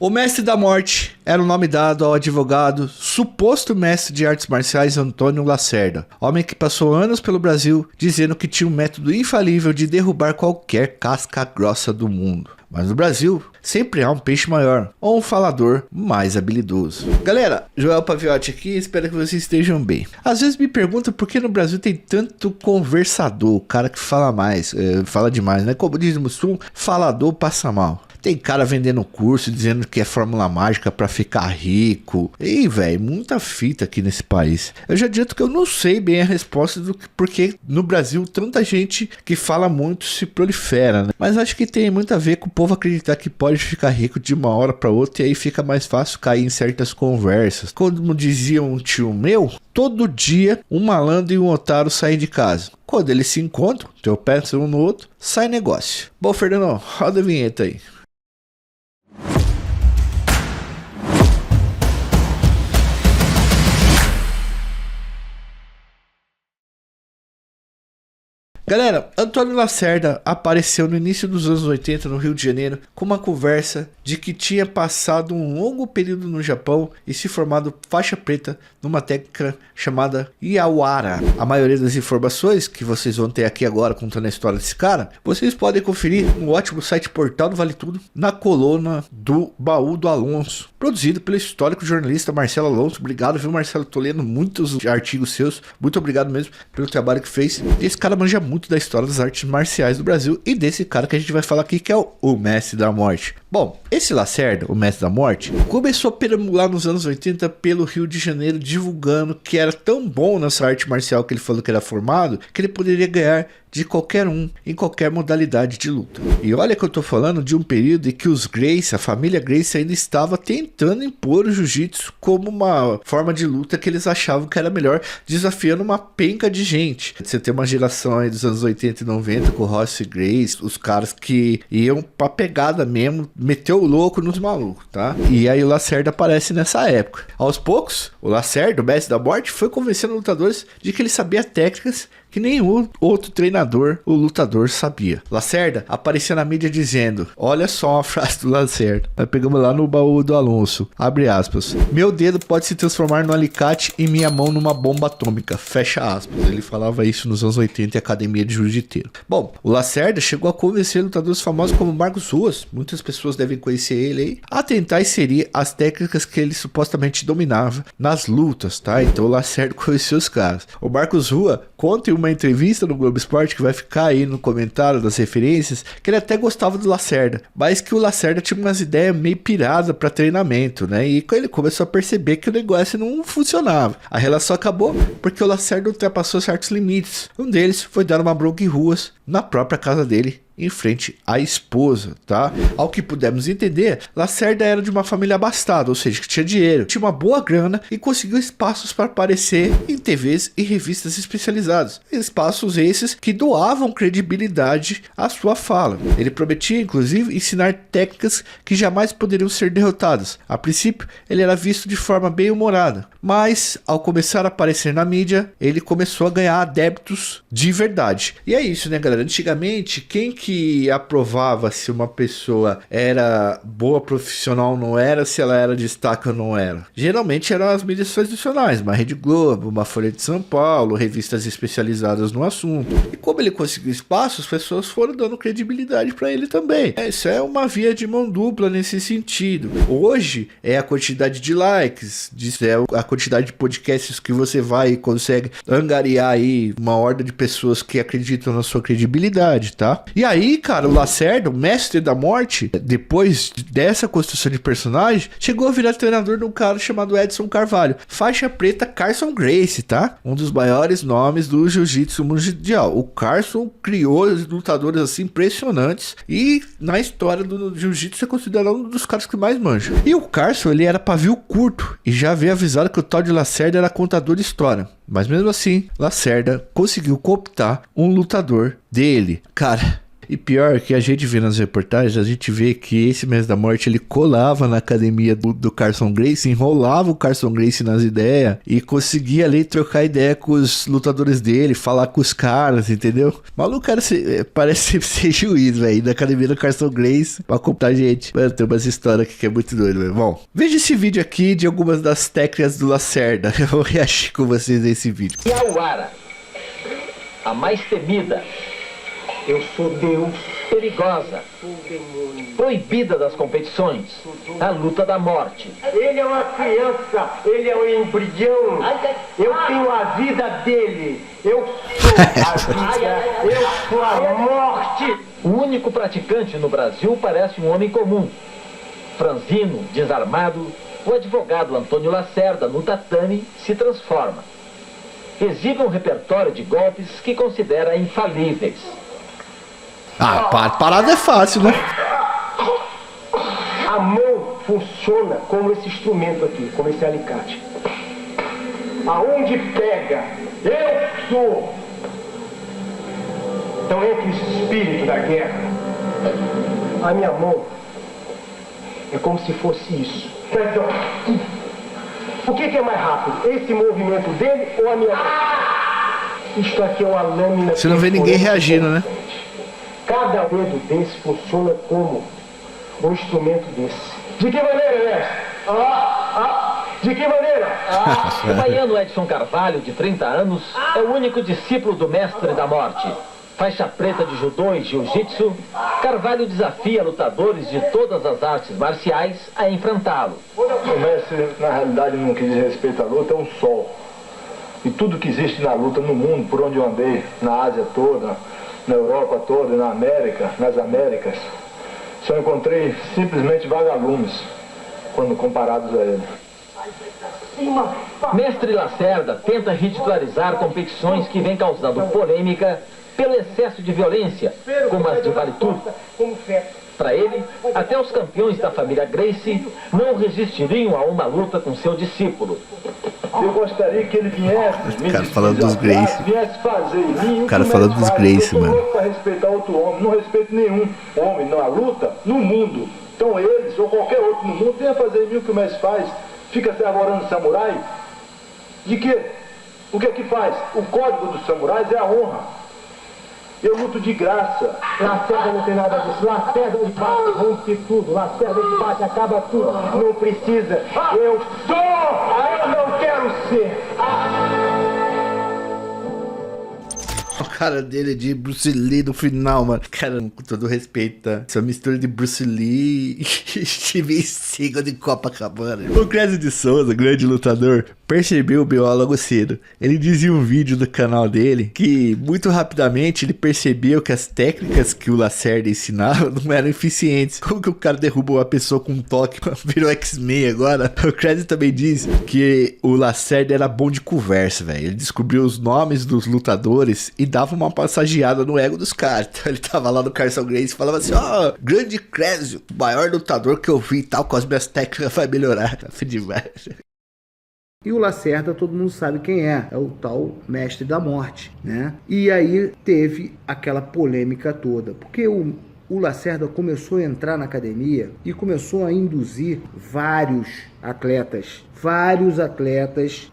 O Mestre da Morte era o nome dado ao advogado, suposto mestre de artes marciais Antônio Lacerda, homem que passou anos pelo Brasil dizendo que tinha um método infalível de derrubar qualquer casca grossa do mundo. Mas no Brasil, sempre há um peixe maior, ou um falador mais habilidoso. Galera, Joel Paviotti aqui, espero que vocês estejam bem. Às vezes me perguntam por que no Brasil tem tanto conversador, o cara que fala mais, fala demais, né? Como diz o Mussum, falador passa mal. Tem cara vendendo curso, dizendo que é fórmula mágica pra ficar rico. E, velho, muita fita aqui nesse país. Eu já dito que eu não sei bem a resposta do porque no Brasil tanta gente que fala muito se prolifera, né? Mas acho que tem muito a ver com o povo acreditar que pode ficar rico de uma hora pra outra e aí fica mais fácil cair em certas conversas. Como dizia um tio meu, todo dia um malandro e um otário saem de casa. Quando eles se encontram, tropeçam um no outro, sai negócio. Bom, Fernando, roda a vinheta aí. Galera, Antônio Lacerda apareceu no início dos anos 80 no Rio de Janeiro com uma conversa de que tinha passado um longo período no Japão e se formado faixa preta numa técnica chamada Iawara. A maioria das informações que vocês vão ter aqui agora contando a história desse cara, vocês podem conferir no ótimo site Portal do Vale Tudo, na coluna do Baú do Alonso, produzido pelo histórico jornalista Marcelo Alonso. Obrigado, viu, Marcelo? Tô lendo muitos artigos seus, muito obrigado mesmo pelo trabalho que fez. Esse cara manja muito da história das artes marciais do Brasil e desse cara que a gente vai falar aqui, que é o Mestre da Morte. Bom, esse Lacerda, o Mestre da Morte, começou a perambular nos anos 80 pelo Rio de Janeiro, divulgando que era tão bom nessa arte marcial que ele falou que era formado, que ele poderia ganhar de qualquer um, em qualquer modalidade de luta. E olha que eu tô falando de um período em que os Gracie, a família Gracie ainda estava tentando impor o jiu-jitsu como uma forma de luta que eles achavam que era melhor, desafiando uma penca de gente. Você tem uma geração aí dos anos 80 e 90 com o Royce Gracie, os caras que iam pra pegada mesmo, meteu o louco nos malucos, tá? E aí o Lacerda aparece nessa época. Aos poucos, o Lacerda, o Mestre da Morte, foi convencendo lutadores de que ele sabia técnicas que nenhum outro treinador ou lutador sabia. Lacerda aparecia na mídia dizendo, olha só uma frase do Lacerda, nós pegamos lá no Baú do Alonso, abre aspas, meu dedo pode se transformar num alicate e minha mão numa bomba atômica, fecha aspas. Ele falava isso nos anos 80 em academia de jiu-jiteiro. Bom, o Lacerda chegou a convencer lutadores famosos como Marcos Ruas, muitas pessoas devem conhecer ele aí, a tentar inserir as técnicas que ele supostamente dominava nas lutas, tá? Então o Lacerda conheceu os caras. O Marcos Rua conta em uma entrevista no Globo Esporte, que vai ficar aí no comentário das referências, que ele até gostava do Lacerda, mas que o Lacerda tinha umas ideias meio piradas para treinamento, né? E ele começou a perceber que o negócio não funcionava. A relação acabou porque o Lacerda ultrapassou certos limites. Um deles foi dar uma bronca em Ruas na própria casa dele, em frente à esposa, tá? Ao que pudemos entender, Lacerda era de uma família abastada, ou seja, que tinha dinheiro, tinha uma boa grana e conseguiu espaços para aparecer em TVs e revistas especializadas. Espaços esses que doavam credibilidade à sua fala. Ele prometia, inclusive, ensinar técnicas que jamais poderiam ser derrotadas. A princípio, ele era visto de forma bem humorada, mas ao começar a aparecer na mídia, ele começou a ganhar adeptos de verdade. E é isso, né, galera? Antigamente, quem que aprovava se uma pessoa era boa profissional ou não era, se ela era destaque ou não era? Geralmente eram as mídias tradicionais, uma Rede Globo, uma Folha de São Paulo, revistas especializadas no assunto. E como ele conseguiu espaço, as pessoas foram dando credibilidade para ele também. Isso é uma via de mão dupla nesse sentido. Hoje é a quantidade de likes, é a quantidade de podcasts que você vai e consegue angariar aí uma horda de pessoas que acreditam na sua credibilidade, tá? E aí, cara, o Lacerda, o Mestre da Morte, depois dessa construção de personagem, chegou a virar treinador de um cara chamado Edson Carvalho, faixa preta Carson Gracie, tá? Um dos maiores nomes do jiu-jitsu mundial. O Carson criou lutadores assim impressionantes e na história do jiu-jitsu é considerado um dos caras que mais manja. E o Carson, ele era pavio curto e já havia avisado que o tal de Lacerda era contador de história. Mas mesmo assim, Lacerda conseguiu cooptar um lutador dele. Cara, E pior que a gente vê nas reportagens, a gente vê que esse Mestre da Morte, ele colava na academia do Carlson Gracie, enrolava o Carlson Gracie nas ideias e conseguia ali trocar ideia com os lutadores dele, falar com os caras, entendeu? O maluco cara, parece ser juiz, velho, da academia do Carlson Gracie pra contar gente. Mano, tem umas histórias aqui que é muito doido, velho. Bom, veja esse vídeo aqui de algumas das técnicas do Lacerda. Eu vou reagir com vocês nesse vídeo. Yauara, a mais temida. Eu sou Deus. Perigosa, proibida das competições, a luta da morte. Ele é uma criança, ele é um embrião. Eu tenho a vida dele. Eu sou a vida, eu sou a morte. O único praticante no Brasil parece um homem comum. Franzino, desarmado, o advogado Antônio Lacerda, no tatame, se transforma. Exibe um repertório de golpes que considera infalíveis. Ah, parada é fácil, né? A mão funciona como esse instrumento aqui, como esse alicate. Aonde pega, eu sou. Então entre o espírito da guerra, a minha mão é como se fosse isso. Então, o que é mais rápido? Esse movimento dele ou a minha mão? Isto aqui é uma lâmina. Você não vê ninguém reagindo, né? Cada dedo desse funciona como um instrumento desse. De que maneira, mestre? De que maneira? O baiano Edson Carvalho, de 30 anos, é o único discípulo do Mestre da Morte. Faixa preta de judô e jiu-jitsu, Carvalho desafia lutadores de todas as artes marciais a enfrentá-lo. O mestre, na realidade, no que diz respeito à luta, é um sol. E tudo que existe na luta no mundo, por onde eu andei, na Ásia toda, na Europa toda, na América, nas Américas, só encontrei simplesmente vagalumes quando comparados a ele. Mestre Lacerda tenta ridicularizar competições que vêm causando polêmica pelo excesso de violência, como as de Vale Tudo. Para ele, até os campeões da família Gracie não resistiriam a uma luta com seu discípulo. Eu gostaria que ele viesse, O cara falando dos Gracie. viesse fazer em mim. O cara falando dos Gracie, mano. Eu para respeitar outro homem, não respeito nenhum homem na luta no mundo. Então eles ou qualquer outro no mundo venha fazer em mim o que o mestre faz. Fica se arvorando samurai. De quê? O que é que faz? O código dos samurais é a honra. Eu luto de graça. Lacerda não tem nada disso. Lacerda de bate, rompe tudo. Lacerda de bate, acaba tudo. Não precisa. Eu sou! Eu não quero ser! O cara dele é de Bruce Lee no final, mano. Cara, com todo respeito, tá? Essa mistura de Bruce Lee e Steven Seagal de Copacabana. O Clésio de Souza, grande lutador, percebeu o biólogo cedo. Ele dizia em um vídeo do canal dele que, muito rapidamente, ele percebeu que as técnicas que o Lacerda ensinava não eram eficientes. Como que o cara derruba uma pessoa com um toque, virou X-Men agora? O Clésio também diz que o Lacerda era bom de conversa, velho. Ele descobriu os nomes dos lutadores e dava uma passageada no ego dos caras. Então ele tava lá no Carlson Gracie e falava assim: ó, grande Clésio, o maior lutador que eu vi e tal, com as minhas técnicas vai melhorar. Foi demais. E o Lacerda, todo mundo sabe quem é o tal Mestre da Morte, né? E aí teve aquela polêmica toda, porque o Lacerda começou a entrar na academia e começou a induzir vários atletas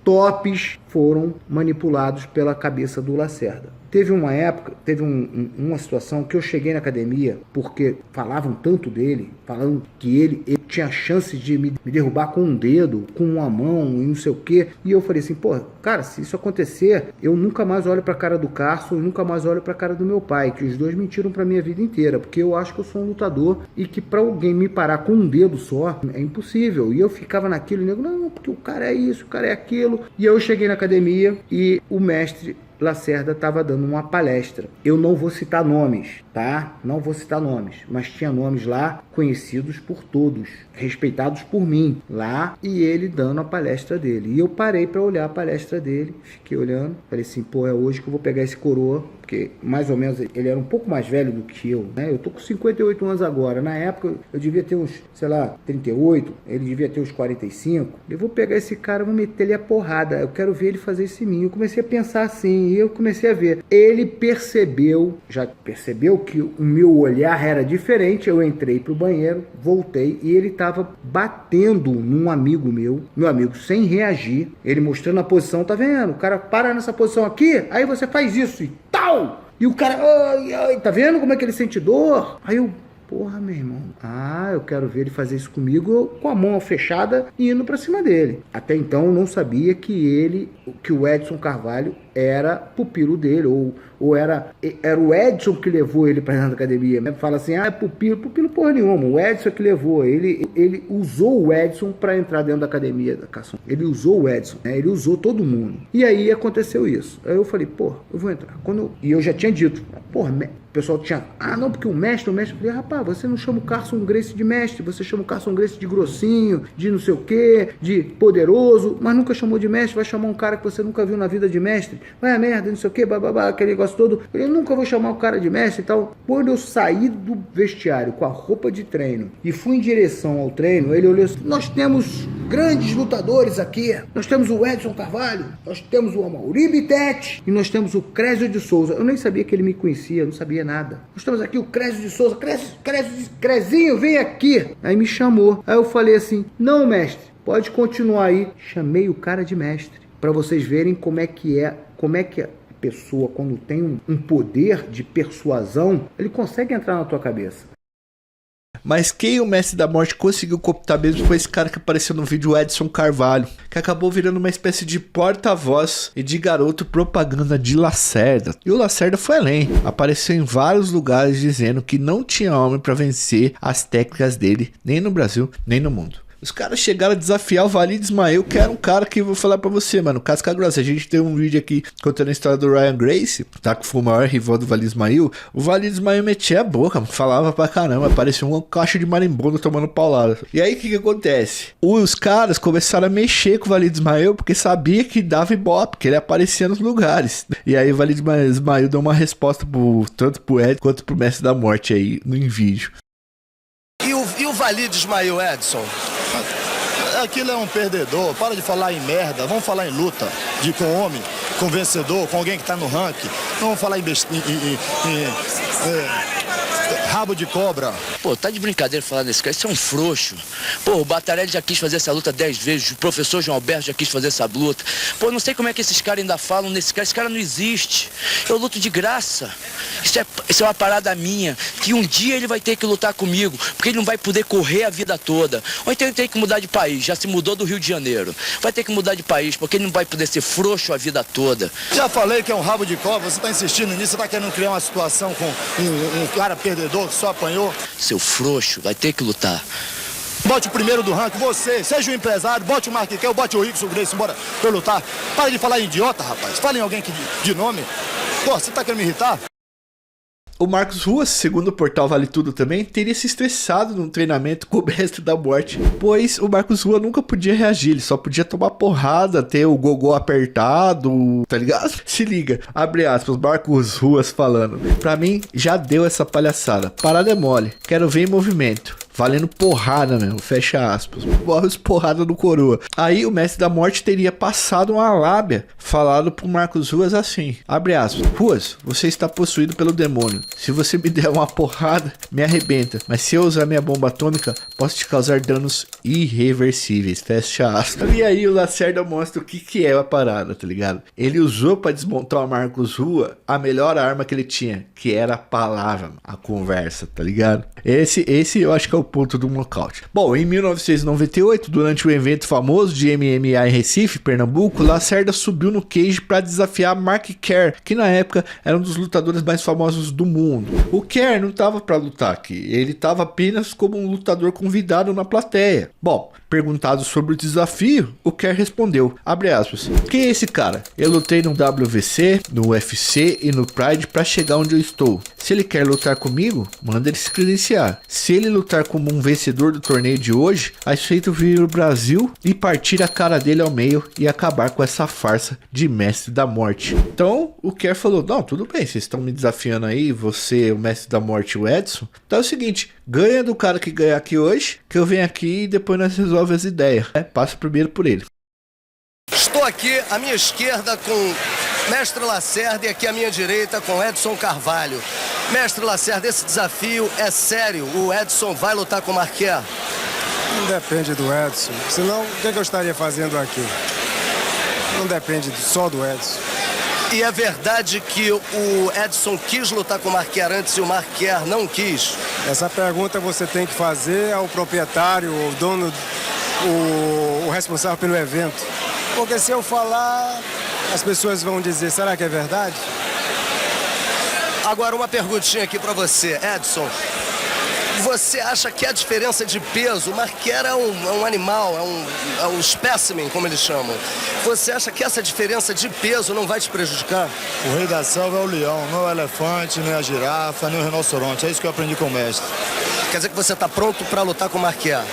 tops foram manipulados pela cabeça do Lacerda. Teve uma época, teve uma situação que eu cheguei na academia porque falavam tanto dele, falando que ele tinha chance de me derrubar com um dedo, com uma mão e não sei o quê. E eu falei assim, pô, cara, se isso acontecer, eu nunca mais olho pra cara do Carlson e nunca mais olho pra cara do meu pai, que os dois mentiram pra minha vida inteira, porque eu acho que eu sou um lutador e que pra alguém me parar com um dedo só é impossível. E eu ficava naquilo, nego, não, porque o cara é isso, o cara é aquilo. E eu cheguei na academia e o mestre Lacerda estava dando uma palestra. Eu não vou citar nomes, tá? Não vou citar nomes, mas tinha nomes lá conhecidos por todos, respeitados por mim lá, e ele dando a palestra dele. E eu parei para olhar a palestra dele, fiquei olhando, falei assim, pô, é hoje que eu vou pegar esse coroa, porque mais ou menos ele era um pouco mais velho do que eu, né? Eu tô com 58 anos agora. Na época eu devia ter uns, sei lá, 38, ele devia ter uns 45. Eu vou pegar esse cara, vou meter ele a porrada. Eu quero ver ele fazer isso em mim. Eu comecei a pensar assim, e eu comecei a ver. Ele percebeu, já percebeu que o meu olhar era diferente, eu entrei pro banheiro, voltei e ele tava batendo num amigo meu amigo sem reagir, ele mostrando a posição, tá vendo? O cara para nessa posição aqui, aí você faz isso e tal! E o cara, ai, ai, tá vendo como é que ele sente dor? Aí eu, porra, meu irmão, eu quero ver ele fazer isso comigo, eu, com a mão fechada e indo pra cima dele. Até então eu não sabia que o Edson Carvalho era pupilo dele, ou era o Edson que levou ele pra dentro da academia. Fala assim, é pupilo porra nenhuma, o Edson é que levou, ele usou o Edson pra entrar dentro da academia da Caçom. Ele usou o Edson, né? Ele usou todo mundo. E aí aconteceu isso. Aí eu falei, pô, eu vou entrar. E eu já tinha dito, porra, o pessoal tinha, não, porque o mestre, eu falei, rapaz, você não chama o Carson Gracie de mestre, você chama o Carson Gracie de grossinho, de não sei o quê, de poderoso, mas nunca chamou de mestre, vai chamar um cara que você nunca viu na vida de mestre, vai a merda, não sei o quê, bababá, aquele negócio todo. Eu nunca vou chamar o cara de mestre e tal. Quando eu saí do vestiário com a roupa de treino e fui em direção ao treino, ele olhou assim, nós temos grandes lutadores aqui, nós temos o Edson Carvalho, nós temos o Amaury Bittet e nós temos o Crésio de Souza. Eu nem sabia que ele me conhecia, não sabia nada. Nós temos aqui o Crésio de Souza, Crezinho, vem aqui. Aí me chamou. Aí eu falei assim, não, mestre, pode continuar aí. Chamei o cara de mestre, para vocês verem como é que a pessoa, quando tem um poder de persuasão, ele consegue entrar na tua cabeça. Mas quem o Mestre da Morte conseguiu cooptar mesmo foi esse cara que apareceu no vídeo, o Edson Carvalho, que acabou virando uma espécie de porta-voz e de garoto propaganda de Lacerda. E o Lacerda foi além, apareceu em vários lugares dizendo que não tinha homem para vencer as técnicas dele, nem no Brasil, nem no mundo. Os caras chegaram a desafiar o Walid Ismail, que era um cara que eu vou falar pra você, mano, casca grossa. A gente tem um vídeo aqui contando a história do Ryan Gracie, tá? Que foi o maior rival do Walid Ismail. O Walid Ismail metia a boca, falava pra caramba, parecia uma caixa de marimbondo tomando paulada. E aí o que que acontece? Os caras começaram a mexer com o Walid Ismail porque sabia que dava ibope, que ele aparecia nos lugares. E aí o Walid Ismail deu uma resposta tanto pro Ed quanto pro Mestre da Morte aí no vídeo. E o Walid Ismail, Edson? Aquilo é um perdedor, para de falar em merda, vamos falar em luta, com homem, com vencedor, com alguém que tá no ranking, não vamos falar em rabo de cobra. Pô, tá de brincadeira falar desse cara, isso é um frouxo. Pô, o Batarelli já quis fazer essa luta 10 vezes, o professor João Alberto já quis fazer essa luta. Pô, não sei como é que esses caras ainda falam nesse cara, esse cara não existe. Eu luto de graça. Isso é uma parada minha, que um dia ele vai ter que lutar comigo, porque ele não vai poder correr a vida toda. Ou então ele tem que mudar de país, já se mudou do Rio de Janeiro. Vai ter que mudar de país, porque ele não vai poder ser frouxo a vida toda. Já falei que é um rabo de cobra, você tá insistindo nisso, você tá querendo criar uma situação com um cara perdedor que só apanhou. Seu frouxo, vai ter que lutar. Bote o primeiro do ranking, você, seja o empresário, bote o Marquiquel, bote o Rickson, o Gracie, bora pra eu lutar. Para de falar em idiota, rapaz. Fala em alguém de nome. Pô, você tá querendo me irritar? O Marcos Ruas, segundo o portal Vale Tudo também, teria se estressado num treinamento com o Mestre da Morte, pois o Marcos Ruas nunca podia reagir, ele só podia tomar porrada, ter o gogó apertado, tá ligado? Se liga, abre aspas, Marcos Ruas falando, pra mim já deu essa palhaçada, parada é mole, quero ver em movimento. Valendo porrada mesmo, fecha aspas. Borros porrada no coroa. Aí o Mestre da Morte teria passado uma lábia, falado pro Marcos Ruas assim, abre aspas, Ruas, você está possuído pelo demônio. Se você me der uma porrada, me arrebenta. Mas se eu usar minha bomba atômica, posso te causar danos irreversíveis, fecha aspas. E aí o Lacerda mostra o que é a parada, tá ligado? Ele usou pra desmontar o Marcos Ruas a melhor arma que ele tinha, que era a palavra, a conversa, tá ligado? Esse eu acho que é o ponto do nocaute. Bom, em 1998, durante o evento famoso de MMA em Recife, Pernambuco, Lacerda subiu no cage para desafiar Mark Kerr, que na época era um dos lutadores mais famosos do mundo. O Kerr não estava para lutar aqui, ele estava apenas como um lutador convidado na plateia. Bom, perguntado sobre o desafio, o Kerr respondeu, abre aspas, quem é esse cara? Eu lutei no WVC, no UFC e no Pride para chegar onde eu estou. Se ele quer lutar comigo, manda ele se credenciar. Se ele lutar como um vencedor do torneio de hoje, aceito vir ao Brasil e partir a cara dele ao meio e acabar com essa farsa de Mestre da Morte. Então o Kerr falou, não, tudo bem, vocês estão me desafiando aí, você, o Mestre da Morte e o Edson. Então é o seguinte, ganha do cara que ganhar aqui hoje, que eu venho aqui e depois nós resolvemos as ideias. Passa primeiro por ele. Estou aqui à minha esquerda com Mestre Lacerda e aqui à minha direita com Edson Carvalho. Mestre Lacerda, esse desafio é sério. O Edson vai lutar com o Marquer? Não depende do Edson. Senão, o que eu estaria fazendo aqui? Não depende só do Edson. E é verdade que o Edson quis lutar com o Marquer antes e o Marquer não quis? Essa pergunta você tem que fazer ao proprietário, o dono, o responsável pelo evento. Porque se eu falar, as pessoas vão dizer, será que é verdade? Agora uma perguntinha aqui pra você, Edson. Você acha que a diferença de peso, o Marquer é um animal, é um specimen, como eles chamam. Você acha que essa diferença de peso não vai te prejudicar? O rei da selva é o leão, não é o elefante, nem a girafa, nem o rinoceronte. É isso que eu aprendi com o mestre. Quer dizer que você está pronto para lutar com o Marquer?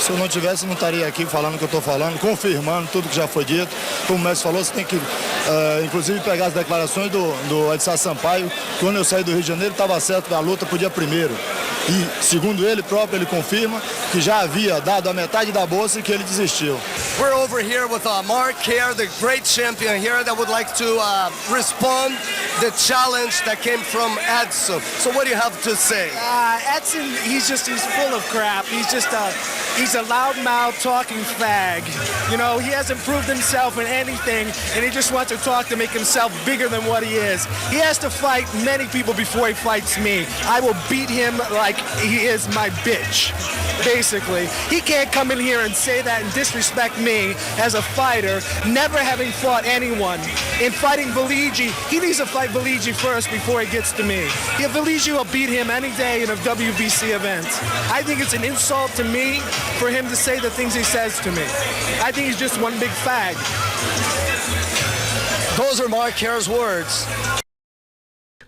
Se eu não tivesse, não estaria aqui falando o que eu estou falando, confirmando tudo que já foi dito. Como o mestre falou, você tem que, inclusive, pegar as declarações do Edson Sampaio. Quando eu saí do Rio de Janeiro, estava certo da luta para o dia 1º. E, segundo ele próprio, ele confirma que já havia dado a metade da bolsa e que ele desistiu. We're over here with Mark Kerr, the great champion here, that would like to respond the challenge that came from Edson. So what do you have to say? Edson, he's full of crap. He's a loudmouth talking fag. You know, he hasn't proved himself in anything, and he just wants to talk to make himself bigger than what he is. He has to fight many people before he fights me. I will beat him like he is my bitch, basically. He can't come in here and say that and disrespect me as a fighter, never having fought anyone. In fighting Valigi, he needs to fight Valigi first before he gets to me. Yeah, Valigi will beat him any day in a WBC event. I think it's an insult to me for him to say the things he says to me. I think he's just one big fag. Those are Mark Kerr's words.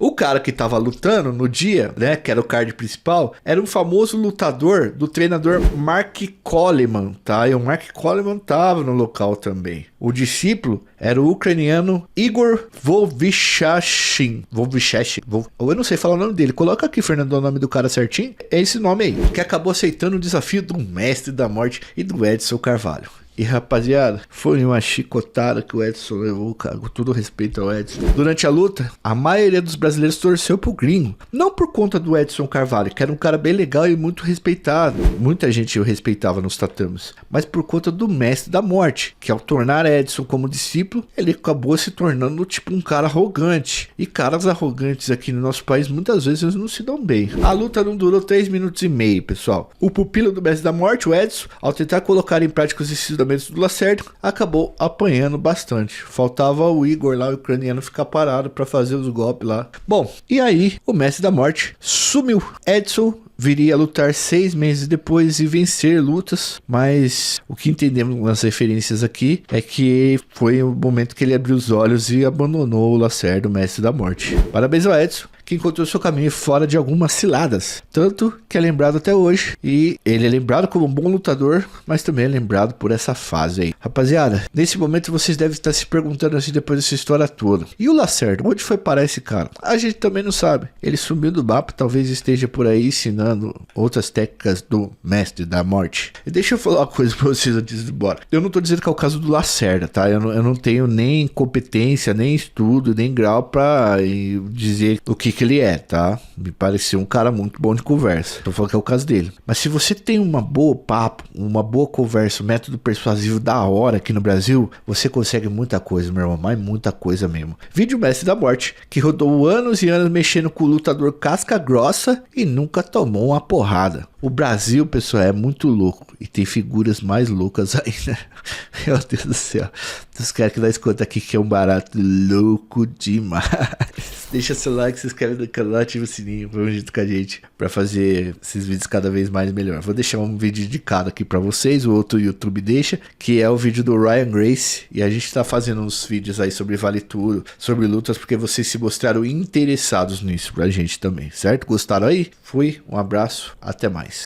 O cara que tava lutando no dia, né, que era o card principal, era um famoso lutador do treinador Mark Coleman, tá? E o Mark Coleman tava no local também. O discípulo era o ucraniano Igor Vovishashin. Eu não sei falar o nome dele. Coloca aqui, Fernando, o nome do cara certinho. É esse nome aí, que acabou aceitando o desafio do Mestre da Morte e do Edson Carvalho. E rapaziada, foi uma chicotada que o Edson levou, cara, com todo respeito ao Edson. Durante a luta, a maioria dos brasileiros torceu pro gringo. Não por conta do Edson Carvalho, que era um cara bem legal e muito respeitado. Muita gente o respeitava nos tatames. Mas por conta do Mestre da Morte, que ao tornar Edson como discípulo, ele acabou se tornando tipo um cara arrogante. E caras arrogantes aqui no nosso país muitas vezes não se dão bem. A luta não durou 3 minutos e meio, pessoal. O pupilo do Mestre da Morte, o Edson, ao tentar colocar em prática os ensinamentos do Lacerda, acabou apanhando bastante. Faltava o Igor lá, o ucraniano, ficar parado para fazer os golpes lá. Bom, e aí o Mestre da Morte sumiu. Edson viria a lutar 6 meses depois e vencer lutas, mas o que entendemos nas referências aqui é que foi o momento que ele abriu os olhos e abandonou o Lacerda, o Mestre da Morte. Parabéns ao Edson, que encontrou seu caminho fora de algumas ciladas, tanto que é lembrado até hoje, e ele é lembrado como um bom lutador, mas também é lembrado por essa fase aí. Rapaziada, nesse momento vocês devem estar se perguntando assim depois dessa história toda, e o Lacerda, onde foi parar esse cara? A gente também não sabe. Ele sumiu do mapa, talvez esteja por aí ensinando outras técnicas do Mestre da Morte. E deixa eu falar uma coisa pra vocês antes de ir embora. Eu não tô dizendo que é o caso do Lacerda, tá? Eu não tenho nem competência, nem estudo, nem grau pra dizer o que ele é, tá? Me pareceu um cara muito bom de conversa. Tô falando que é o caso dele. Mas se você tem uma boa papo, uma boa conversa, um método persuasivo da hora aqui no Brasil, você consegue muita coisa, meu irmão, mas muita coisa mesmo. Vídeo Mestre da Morte, que rodou anos e anos mexendo com o lutador casca grossa e nunca tomou uma porrada. O Brasil, pessoal, é muito louco e tem figuras mais loucas ainda. Meu Deus do céu. Os caras que nós contam aqui que é um barato louco demais. Deixa seu like, se inscreve no canal, ativa o sininho, vamos junto com a gente pra fazer esses vídeos cada vez mais melhor. Vou deixar um vídeo indicado aqui pra vocês, o outro YouTube deixa, que é o vídeo do Ryan Gracie. E a gente tá fazendo uns vídeos aí sobre Vale Tudo, sobre lutas, porque vocês se mostraram interessados nisso pra gente também, certo? Gostaram aí? Fui, um abraço, até mais.